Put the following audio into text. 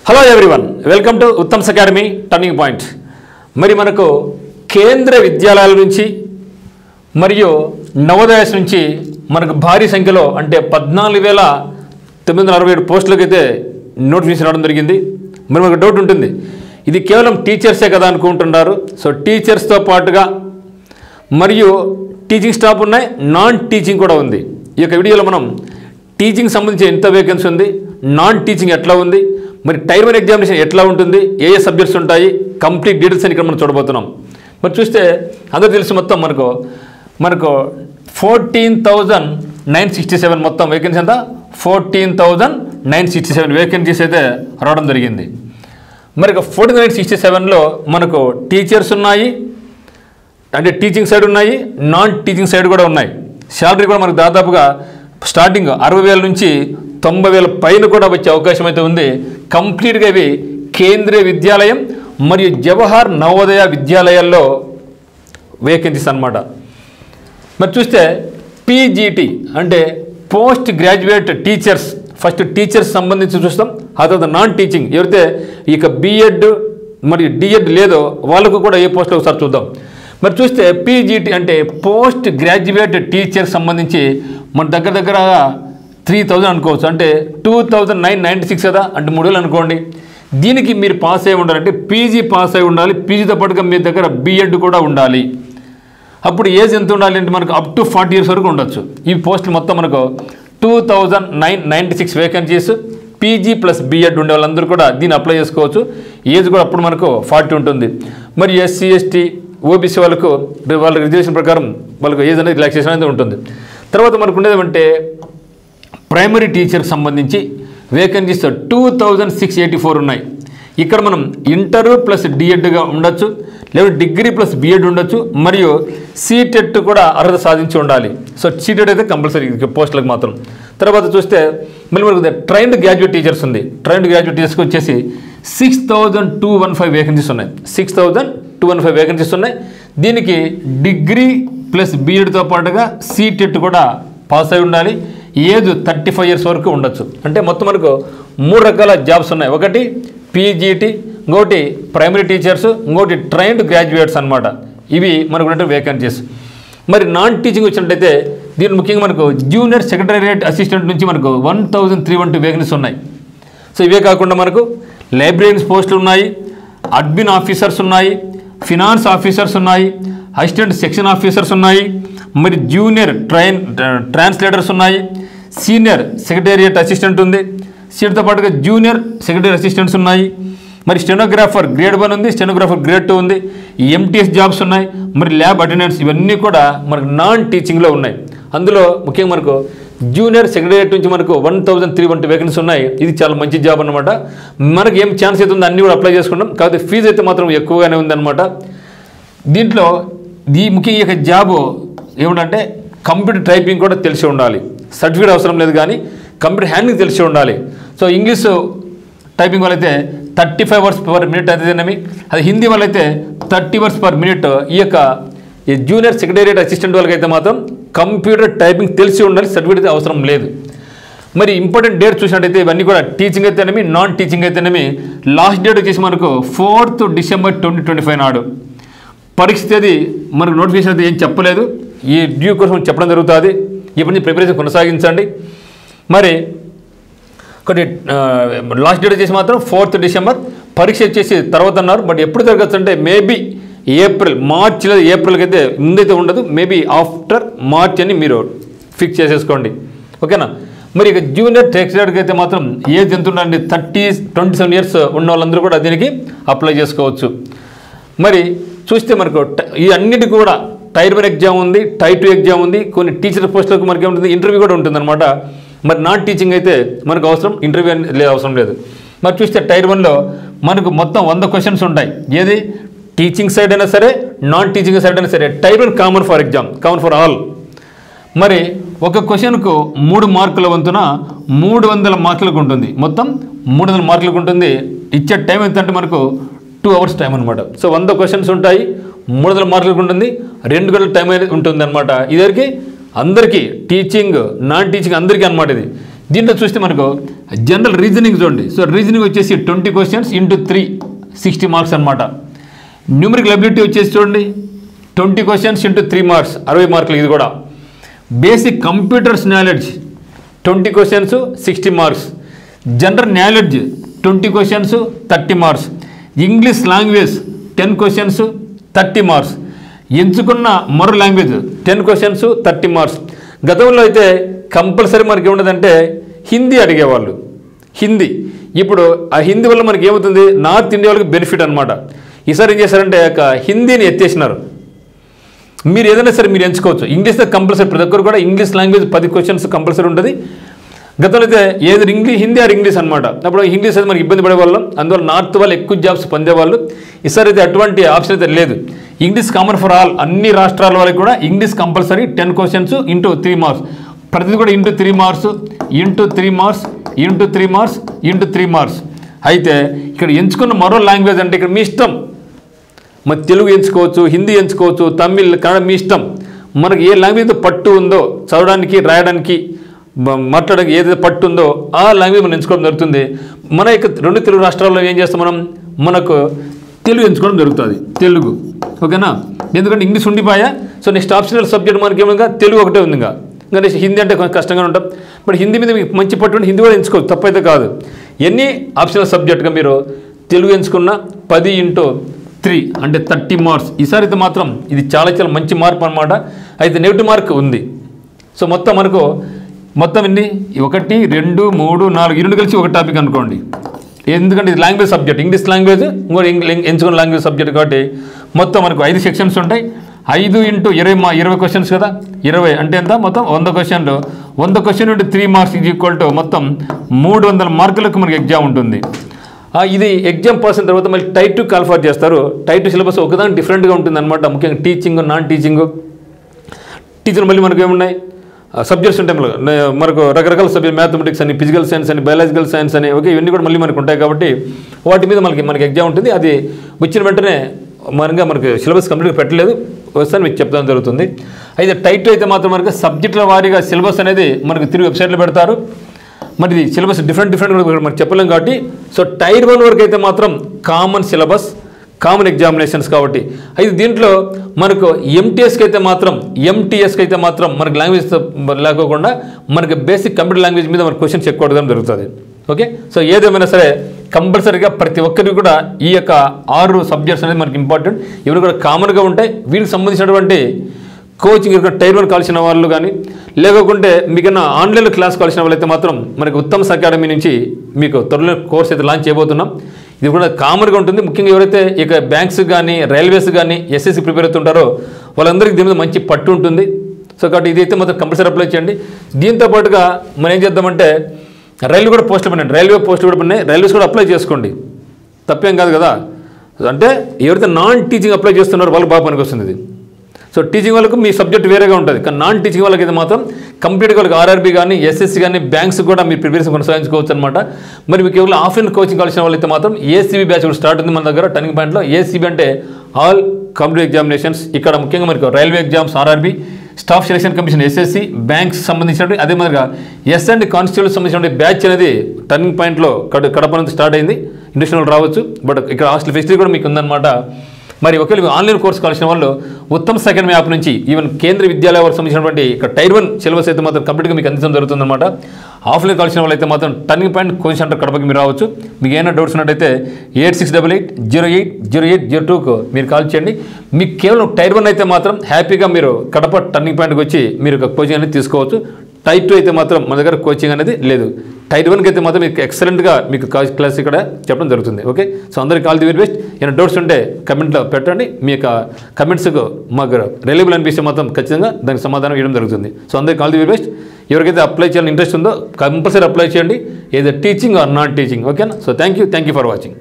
Hello everyone, welcome to Uttam's academy turning point. మరి మనకు కేంద్ర విద్యాలయాల నుంచి మరియు నవోదయాస్ నుంచి మనకు భారీ సంఖ్యలో అంటే 14,967 పోస్టులకు అయితే నోటిఫికేషన్ రావడం జరిగింది. మరి మనకు డౌట్ ఉంటుంది, ఇది కేవలం టీచర్సే కదా అనుకుంటున్నారు. సో టీచర్స్తో పాటుగా మరియు టీచింగ్ స్టాఫ్ ఉన్నాయి, నాన్ టీచింగ్ కూడా ఉంది. ఈ యొక్క వీడియోలో మనం టీచింగ్ సంబంధించి ఎంత వేకెన్సీ ఉంది, నాన్ టీచింగ్ ఎట్లా ఉంది, మరి టైర్ 1 ఎగ్జామినేషన్ ఎట్లా ఉంటుంది, ఏ సబ్జెక్ట్స్ ఉంటాయి, కంప్లీట్ డీటెయిల్స్ అని ఇక్కడ మనం చూడబోతున్నాం. మరి చూస్తే అందరూ తెలిసి మొత్తం మనకు 14,967 మొత్తం వేకెన్సీ అంతా 14,967 వేకెన్సీస్ అయితే రావడం జరిగింది. మరి 14,967లో మనకు టీచర్స్ ఉన్నాయి, అంటే టీచింగ్ సైడ్ ఉన్నాయి, నాన్ టీచింగ్ సైడ్ కూడా ఉన్నాయి. శాలరీ కూడా మనకు దాదాపుగా స్టార్టింగ్ 60,000 నుంచి 90,000 పైన కూడా వచ్చే అవకాశం అయితే ఉంది. కంప్లీట్గా ఇవి కేంద్రీయ విద్యాలయం మరియు జవహర్ నవోదయ విద్యాలయాల్లో వేకెన్సీస్ అన్నమాట. మరి చూస్తే పీజీటీ అంటే post graduate teachers, first teachers సంబంధించి చూస్తాం. ఆ తర్వాత నాన్ టీచింగ్ ఎవరైతే ఇక బీఎడ్ మరియు డిఎడ్ లేదో వాళ్ళకు కూడా ఏ పోస్టులు ఒకసారి చూద్దాం. మరి చూస్తే పీజీటీ అంటే పోస్ట్ గ్రాడ్యుయేట్ టీచర్ సంబంధించి మన దగ్గర 3,000 అనుకోవచ్చు, అంటే 2,996 కదా, అంటే 3,000 అనుకోండి. దీనికి మీరు పాస్ అయి ఉండాలంటే పీజీ పాస్ అయి ఉండాలి, పీజీతో పాటుగా మీ దగ్గర బీఎడ్ కూడా ఉండాలి. అప్పుడు ఏజ్ ఎంత ఉండాలి అంటే మనకు అప్ టు 40 years వరకు ఉండొచ్చు. ఈ పోస్టులు మొత్తం మనకు 2,996 వేకెన్సీస్, పీజీ ప్లస్ బీఎడ్ ఉండే వాళ్ళందరూ కూడా దీన్ని అప్లై చేసుకోవచ్చు. ఏజ్ కూడా అప్పుడు మనకు 40 ఉంటుంది. మరి ఎస్సీ ఎస్టీ ఓబీసీ వాళ్ళ రిజర్వేషన్ ప్రకారం వాళ్ళకు ఏజ్ అనేది రిలాక్సేషన్ అనేది ఉంటుంది. తర్వాత మనకు ఉండేది అంటే ప్రైమరీ టీచర్కి సంబంధించి వేకెన్సీస్ 2,684 ఉన్నాయి. ఇక్కడ మనం ఇంటర్ ప్లస్ డిఎడ్గా ఉండొచ్చు, లేదా డిగ్రీ ప్లస్ బీఎడ్ ఉండొచ్చు, మరియు సీటెట్ కూడా అర్హత సాధించి ఉండాలి. సో సీటెట్ అయితే కంపల్సరీ పోస్టులకు మాత్రం. తర్వాత చూస్తే మళ్ళీ మనకు ట్రైన్డ్ గ్రాడ్యుయేట్ టీచర్స్ ఉంది. ట్రైన్డ్ గ్రాడ్యుయేట్ టీచర్స్కి వచ్చేసి 6,215 వేకెన్సీస్ ఉన్నాయి. 6,215 వేకెన్సీస్ ఉన్నాయి. దీనికి డిగ్రీ ప్లస్ బీఎడ్తో పాటుగా సీటెట్ కూడా పాస్ అయి ఉండాలి. ఏజ్ 35 years వరకు ఉండొచ్చు. అంటే మొత్తం మనకు 3 రకాల జాబ్స్ ఉన్నాయి. ఒకటి పీజీటీ, ఇంకోటి ప్రైమరీ టీచర్స్, ఇంకోటి ట్రైన్డ్ గ్రాడ్యుయేట్స్ అనమాట. ఇవి మనకు ఉన్నట్టు వేకెన్సీస్. మరి నాన్ టీచింగ్ వచ్చినట్టయితే దీని ముఖ్యంగా మనకు జూనియర్ సెక్రటేరియట్ అసిస్టెంట్ నుంచి మనకు 1,312 వేకెన్సీస్ ఉన్నాయి. సో ఇవే కాకుండా మనకు లైబ్రరీన్స్ పోస్టులు ఉన్నాయి, అడ్మిన్ ఆఫీసర్స్ ఉన్నాయి, ఫినాన్స్ ఆఫీసర్స్ ఉన్నాయి, అసిస్టెంట్ సెక్షన్ ఆఫీసర్స్ ఉన్నాయి, మరి జూనియర్ ట్రాన్స్లేటర్స్ ఉన్నాయి, సీనియర్ సెక్రటేరియట్ అసిస్టెంట్ ఉంది, సీట్తో పాటుగా జూనియర్ సెక్రటరీ అసిస్టెంట్స్ ఉన్నాయి, మరి స్టెనోగ్రాఫర్ గ్రేడ్ 1 ఉంది, స్టెనోగ్రాఫర్ గ్రేడ్ 2 ఉంది, ఎంటీఎస్ జాబ్స్ ఉన్నాయి, మరి ల్యాబ్ అటెండెంట్స్ ఇవన్నీ కూడా మనకు నాన్ టీచింగ్లో ఉన్నాయి. అందులో ముఖ్యంగా మనకు జూనియర్ సెక్రటేరియట్ నుంచి మనకు 1,312 వేకెన్సీస్ ఉన్నాయి. ఇది చాలా మంచి జాబ్ అనమాట. మనకి ఏం ఛాన్స్ అయితే ఉందో అన్నీ కూడా అప్లై చేసుకుంటాం. కాకపోతే ఫీజు అయితే మాత్రం ఎక్కువగానే ఉందన్నమాట. దీంట్లో ముఖ్యంగా ఈ యొక్క జాబు ఏమిటంటే కంప్యూటర్ టైపింగ్ కూడా తెలిసి ఉండాలి. సర్టిఫికేట్ అవసరం లేదు, కానీ కంప్యూటర్ హ్యాండింగ్ తెలిసి ఉండాలి. సో ఇంగ్లీష్ టైపింగ్ వాళ్ళైతే 35 words per minute అయితేనేమి, అది హిందీ వాళ్ళైతే 30 words per minute. ఈ యొక్క జూనియర్ సెక్రటేరియట్ అసిస్టెంట్ వాళ్ళకైతే మాత్రం కంప్యూటర్ టైపింగ్ తెలిసి ఉండాలి, సర్టిఫికేట్ అయితే అవసరం లేదు. మరి ఇంపార్టెంట్ డేట్ చూసినట్టయితే ఇవన్నీ కూడా టీచింగ్ అయితేనేమి, నాన్ టీచింగ్ అయితేనేమి లాస్ట్ డేట్ వచ్చేసి మనకు 4th December 2025 నాడు. పరీక్ష తేదీ మనకు నోటిఫికేషన్ అయితే ఏం చెప్పలేదు, ఈ డ్యూ కోసం చెప్పడం జరుగుతుంది. ఇప్పటి నుంచి ప్రిపరేషన్ కొనసాగించండి. మరి కొన్ని లాస్ట్ డేట్ వచ్చేసి మాత్రం 4th December, పరీక్ష వచ్చేసి తర్వాత అన్నారు. బట్ ఎప్పుడు జరగచ్చు అంటే మేబీ మార్చ్ లేదా ఏప్రిల్కి అయితే ముందైతే ఉండదు, మేబీ ఆఫ్టర్ మార్చ్ అని మీరు ఫిక్స్ చేసేసుకోండి, ఓకేనా. మరి ఇక జూనియర్ టెక్స్టైల్కి అయితే మాత్రం ఏజ్ ఎంత ఉండాలండి, 27 years ఉన్న వాళ్ళందరూ కూడా దీనికి అప్లై చేసుకోవచ్చు. మరి చూస్తే మనకు ఈ అన్నిటి కూడా టైర్ 1 ఎగ్జామ్ ఉంది, టైర్ 2 ఎగ్జామ్ ఉంది, కొన్ని టీచర్ పోస్టులకు మనకి ఏముంటుంది ఇంటర్వ్యూ కూడా ఉంటుందన్నమాట. మరి నాన్ టీచింగ్ అయితే మనకు అవసరం, ఇంటర్వ్యూ అవసరం లేదు. మరి చూస్తే టైర్ 1లో మనకు మొత్తం 100 questions ఉంటాయి. ఏది టీచింగ్ సైడ్ అయినా సరే, నాన్ టీచింగ్ సైడ్ అయినా సరే. Tier 1 common for exam, common for all. మరి ఒక క్వశ్చన్కు 3 మార్కుల వంతున 300 మార్కులకు ఉంటుంది. మొత్తం 300 మార్కులకు ఉంటుంది. ఇచ్చే టైం ఎంత అంటే మనకు 2 hours టైం అనమాట. సో 100 questions ఉంటాయి, 300 మార్కులకు ఉంటుంది, 2 గంటల టైం అనేది ఉంటుంది అనమాట. ఇద్దరికి అందరికీ టీచింగ్ నాన్ టీచింగ్ అందరికీ అనమాట. ఇది దీంట్లో చూస్తే మనకు జనరల్ రీజనింగ్ చూడండి. సో రీజనింగ్ వచ్చేసి 20 క్వశ్చన్స్ ఇంటూ 3 60 మార్క్స్ అనమాట. న్యూమరికల్ అబిలిటీ వచ్చేసి చూడండి 20 క్వశ్చన్స్ ఇంటూ 3 మార్క్స్ 60 మార్కులు. ఇది కూడా basic computers knowledge 20 questions 60 marks. General knowledge 20 questions 30 marks. English language 10 questions 30 marks. ఎంచుకున్న మరో లాంగ్వేజ్ 10 క్వశ్చన్స్ 30 మార్క్స్. గతంలో అయితే కంపల్సరీ మనకి ఏముండదంటే హిందీ అడిగేవాళ్ళు. హిందీ ఇప్పుడు ఆ హిందీ వల్ల మనకి ఏమవుతుంది, నార్త్ ఇండియా వాళ్ళకి బెనిఫిట్ అనమాట. ఈసారి ఏం చేశారంటే హిందీని ఎత్తేసినారు. మీరు ఏదైనా సరే మీరు ఎంచుకోవచ్చు. ఇంగ్లీష్లో కంపల్సరీ ప్రతి ఒక్కరు కూడా ఇంగ్లీష్ లాంగ్వేజ్ 10 క్వశ్చన్స్ కంపల్సరీ ఉంటుంది. గతంలో అయితే ఏదో హిందీ ఆర్ ఇంగ్లీష్ అనమాట. అప్పుడు ఇంగ్లీష్ అయితే మనకి ఇబ్బంది పడేవాళ్ళం. అందువల్ల నార్త్ వాళ్ళు ఎక్కువ జాబ్స్ పొందేవాళ్ళు. ఈసారి అయితే అటువంటి ఆప్షన్ అయితే లేదు. ఇంగ్లీష్ కామన్ ఫర్ ఆల్, అన్ని రాష్ట్రాల వాళ్ళకి కూడా English compulsory 10 questions into 3 marks. ప్రతిది కూడా into 3 marks into 3 marks into 3 marks into 3 marks. అయితే ఇక్కడ ఎంచుకున్న మరో లాంగ్వేజ్ అంటే ఇక్కడ మీ ఇష్టం. మరి తెలుగు ఎంచుకోవచ్చు, హిందీ ఎంచుకోవచ్చు, తమిళ్, కన్నడ మీ ఇష్టం. మనకి ఏ లాంగ్వేజ్ పట్టు ఉందో చదవడానికి, రాయడానికి, మాట్లాడడానికి ఏదైతే పట్టు ఉందో ఆ లాంగ్వేజ్ మనం ఎంచుకోవడం జరుగుతుంది. మన యొక్క 2 తెలుగు రాష్ట్రాల్లో ఏం చేస్తాం మనకు తెలుగు ఎంచుకోవడం జరుగుతుంది. తెలుగు ఓకేనా, ఎందుకంటే ఇంగ్లీష్ ఉండిపోయా. సో నెక్స్ట్ ఆప్షనల్ సబ్జెక్ట్ మనకి ఏమన్నా తెలుగు ఒకటే ఉంది. ఇంకా నెక్స్ట్ హిందీ అంటే కొంచెం కష్టంగా ఉంటాం. బట్ హిందీ మీద మీకు మంచి పట్టు ఉంటే హిందీ కూడా ఎంచుకోవచ్చు, తప్పైతే కాదు. ఎన్ని ఆప్షనల్ సబ్జెక్ట్గా మీరు తెలుగు ఎంచుకున్న 10 ఇంటూ 3 అంటే 30 మార్క్స్. ఈసారి అయితే మాత్రం ఇది చాలా చాలా మంచి మార్పు అనమాట. అయితే నెగిటివ్ మార్క్ ఉంది. సో మొత్తం ఎన్ని 1 2 3 4 ఈ 2 కలిసి ఒక టాపిక్ అనుకోండి. ఎందుకంటే ఇది లాంగ్వేజ్ సబ్జెక్ట్, ఇంగ్లీష్ లాంగ్వేజ్, ఇంకోటి ఎంచుకున్న లాంగ్వేజ్ సబ్జెక్ట్ కాబట్టి మొత్తం మనకు 5 సెక్షన్స్ ఉంటాయి. 5 ఇంటూ 20 క్వశ్చన్స్ కదా. 20 అంటే ఎంత, మొత్తం 100 క్వశ్చన్లు. 100 question into 3 marks is equal to మొత్తం 300 మార్కులకు మనకి ఎగ్జామ్ ఉంటుంది. ఇది ఎగ్జామ్ పాస్ అయిన తర్వాత మళ్ళీ టైప్ 2 కాల్ఫర్ చేస్తారు. టైప్ 2 సిలబస్ ఒకదాని డిఫరెంట్గా ఉంటుంది అనమాట. ముఖ్యంగా టీచింగ్, నాన్ టీచింగ్. టీచర్ మళ్ళీ మనకు ఏమున్నాయి సబ్జెక్ట్స్ ఉంటాయి. మనకు రకరకాల సబ్జెక్ట్, మ్యాథమెటిక్స్ అని, ఫిజికల్ సైన్స్ అని, బయాలజికల్ సైన్స్ అని, ఓకే, ఇవన్నీ కూడా మళ్ళీ మనకు ఉంటాయి. కాబట్టి వాటి మీద మనకి ఎగ్జామ్ ఉంటుంది. అది వచ్చిన వెంటనే మనకి సిలబస్ కంప్లీట్గా పెట్టలేదు, వస్తాను మీకు చెప్తాను జరుగుతుంది. అయితే టైప్ 2 అయితే మాత్రం మనకి సబ్జెక్టుల వారీగా సిలబస్ అనేది మనకి తిరిగి వెబ్సైట్లో పెడతారు. మరి ఇది సిలబస్ డిఫరెంట్ మనకు చెప్పలేం కాబట్టి. సో టైర్ 1 వరకు అయితే మాత్రం కామన్ సిలబస్, కామన్ ఎగ్జామినేషన్స్ కాబట్టి. అయితే దీంట్లో మనకు ఎంటీఎస్కి అయితే మాత్రం మనకు లాంగ్వేజ్ లేకోకుండా మనకి బేసిక్ కంప్యూటర్ లాంగ్వేజ్ మీద మనకు క్వశ్చన్స్ ఎక్కువ అడగడం జరుగుతుంది. ఓకే, సో ఏదేమైనా సరే కంపల్సరీగా ప్రతి ఒక్కరికి కూడా ఈ యొక్క 6 సబ్జెక్ట్స్ అనేది మనకి ఇంపార్టెంట్. ఇవి కూడా కామన్గా ఉంటాయి. వీటికి సంబంధించినటువంటి కోచింగ్ ఇక్కడ టైర్ 1 కావాల్సిన వాళ్ళు కానీ, లేకుంటే మీకన్నా ఆన్లైన్లో క్లాస్ కావాల్సిన వాళ్ళైతే మాత్రం మనకి ఉత్తమ్స్ అకాడమీ నుంచి మీకు త్వరలో కోర్స్ అయితే లాంచ్ చేయబోతున్నాం. ఇది కూడా కామన్గా ఉంటుంది. ముఖ్యంగా ఎవరైతే ఇక బ్యాంక్స్ కానీ, రైల్వేస్ కానీ, ఎస్ఎస్సి ప్రిపేర్ అవుతుంటారో వాళ్ళందరికీ దీని మీద మంచి పట్టు ఉంటుంది. సో కాబట్టి ఇదైతే మాత్రం కంపల్సరీ అప్లై చేయండి. దీంతో పాటుగా మనం ఏం చేద్దామంటే రైల్వే కూడా పోస్టులు పడినాయి, రైల్వే పోస్టులు కూడా పడినాయి. రైల్వేస్ కూడా అప్లై చేసుకోండి, తప్పేం కాదు కదా. అంటే ఎవరైతే నాన్ టీచింగ్ అప్లై చేస్తున్నారో వాళ్ళకి బాగా పనికి వస్తుంది ఇది. సో టీచింగ్ వాళ్ళకు మీ సబ్జెక్ట్ వేరేగా ఉంటుంది, కానీ నాన్ టీచింగ్ వాళ్ళకి అయితే మాత్రం కంప్లీట్గా వాళ్ళకి ఆర్ఆర్బీ కానీ, ఎస్ఎస్సి కానీ, బ్యాంక్స్ కూడా మీరు ప్రిపరేషన్ కొనసాగించుకోవచ్చు అనమాట. మరి మీకు కేవలం ఆఫ్లైన్ కోచింగ్ కావాల్సిన వాళ్ళైతే మాత్రం ఏసీబీ బ్యాచ్ కూడా స్టార్ట్ ఉంది మన దగ్గర టర్నింగ్ పాయింట్లో. ఏసీబీ అంటే ఆల్ కాంపిటేటివ్ ఎగ్జామినేషన్స్. ఇక్కడ ముఖ్యంగా మనకు railway exams, RRB, staff selection commission, SSC, banks సంబంధించినటువంటి, అదే మాదిరిగా ఎస్ అండ్ కానిస్టేబుల్ సంబంధించిన బ్యాచ్ అనేది టర్నింగ్ పాయింట్లో కడప నుంచి స్టార్ట్ అయింది. ఇండస్ట్రియల్ రావచ్చు, బట్ ఇక్కడ హాస్టల్ ఫెసిలిటీ కూడా మీకు ఉందన్నమాట. మరి ఒకవేళ ఆన్లైన్ కోర్స్ కావాల్సిన వాళ్ళు ఉత్తమ్స్ అకాడమీ యాప్ నుంచి ఈవెన్ కేంద్ర విద్యాలయాలకు సంబంధించినటువంటి ఇక్కడ టైర్ 1 సిలబస్ అయితే మాత్రం కంప్లీట్గా మీకు అందించడం జరుగుతుందన్నమాట. ఆఫ్లైన్ కావాల్సిన వాళ్ళైతే మాత్రం టర్నింగ్ పాయింట్ కోచింగ్ సెంటర్ కడపకి మీరు రావచ్చు. మీకు ఏమైనా డౌట్స్ ఉన్నట్టయితే 8688080802కు మీరు కాల్ చేయండి. మీకు కేవలం టైర్ 1 అయితే మాత్రం హ్యాపీగా మీరు కడప టర్నింగ్ పాయింట్కి వచ్చి మీరు కోచింగ్ అనేది తీసుకోవచ్చు. టైర్ 2 అయితే మాత్రం మన దగ్గర కోచింగ్ అనేది లేదు. టైర్ 1కి అయితే మాత్రం మీకు ఎక్సలెంట్గా మీకు క్లాస్ ఇక్కడ చెప్పడం జరుగుతుంది. ఓకే, సో అందరికీ ఆల్ ది వెరీ బెస్ట్. ఏమైనా డౌట్స్ ఉంటే కమెంట్లో పెట్టండి. మీ యొక్క కమెంట్స్కు మాకు రిలయబుల్ అనిపిస్తే మాత్రం ఖచ్చితంగా దానికి సమాధానం ఇవ్వడం జరుగుతుంది. సో అందరికీ ఆల్ ది వెరీ బెస్ట్. ఎవరికైతే అప్లై చేయాలని ఇంట్రెస్ట్ ఉందో కంపల్సరీ అప్లై చేయండి, ఏదో టీచింగ్ ఆర్ నాన్ టీచింగ్. ఓకేనా, so thank you for watching.